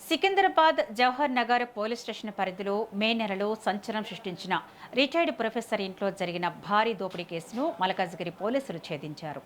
Secunderabad Jawahar Nagar police station పరిధిలో మే నెలలో సంచలనం సృష్టించిన రిటైర్డ్ ప్రొఫెసర్ ఇంట్లో జరిగిన భారీ దోపిడీ కేసును మల్కాజ్గిరి పోలీసులు ఛేదించారు.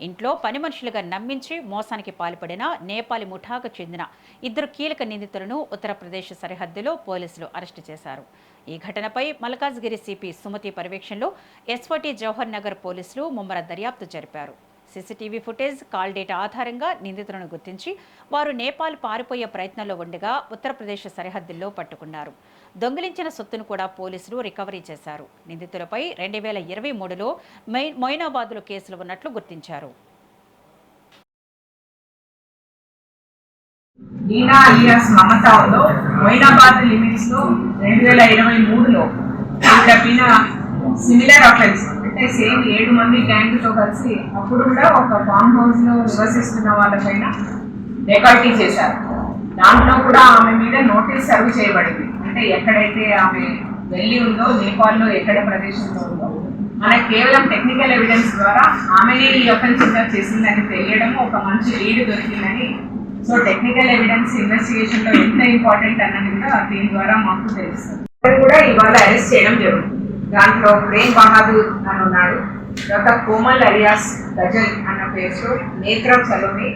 ఇంట్లో పని మనుషులుగా నమ్మించి మోసానికి పాల్పడిన నేపాలీ ముఠాకు చెందిన ఇద్దరు కీలక నిందితులను ఉత్తరప్రదేశ్ సరిహద్దులో పోలీసులు అరెస్టు చేశారు. ఈ ఘటనపై మల్కాజ్గిరి సిపి సుమతి పర్యవేక్షణలో ఎస్ఓటీ జవహర్ నగర్ పోలీసులు ముమ్మర దర్యాప్తు జరిపారు. సీసీటీవీ ఫుటేజ్, కాల్ డేటా ఆధారంగా నిందితులను గుర్తించి వారు నేపాల్ పారిపోయే ప్రయత్నంలో ఉండగా ఉత్తరప్రదేశ్ సరిహద్దుల్లో పట్టుకున్నారు. దొంగిలించిన సొత్తును కూడా పోలీసులు రికవరీ చేశారు. నిందితులపై 2023లో మొయినాబాద్లో కేసులు ఉన్నట్లు గుర్తించారు. నీనా అలియాస్ మమతాలో మొయినాబాద్ లిమిట్స్ లో 2023లో పైన సిమిలర్ అఫెన్స్ అంటే సేమ్ 7 మంది గ్యాంగ్ తో కలిసి అప్పుడు కూడా ఒక ఫామ్ హౌస్ లో నివసిస్తున్న వాళ్ళపైన డెకాయిటీ చేశారు. దాంట్లో కూడా ఆమె మీద నోటీస్ సర్వ్ చేయబడింది. అంటే ఎక్కడైతే ఆమె వెళ్ళి ఉందో నేపాల్లో ఎక్కడ ప్రదేశంలో ఉందో మనకి కేవలం టెక్నికల్ ఎవిడెన్స్ ద్వారా ఆమెనే ఈ అఫెన్స్ చేసిందని తెలియడం ఒక మంచి లీడ్ దొరికిందని. సో టెక్నికల్ ఎవిడెన్స్ ఇన్వెస్టిగేషన్ లో ఎంత ఇంపార్టెంట్ అన్నది కూడా దీని ద్వారా మాకు తెలుస్తుంది. కూడా ఇవాళ అరెస్ట్ చేయడం జరుగుతుంది. దాంట్లో ప్రేమ్ బహాదూర్ అని ఉన్నాడు, తర్వాత కోమల్ అలియాస్ గజల్ అన్న పేరుతో నేత్రం సలోని,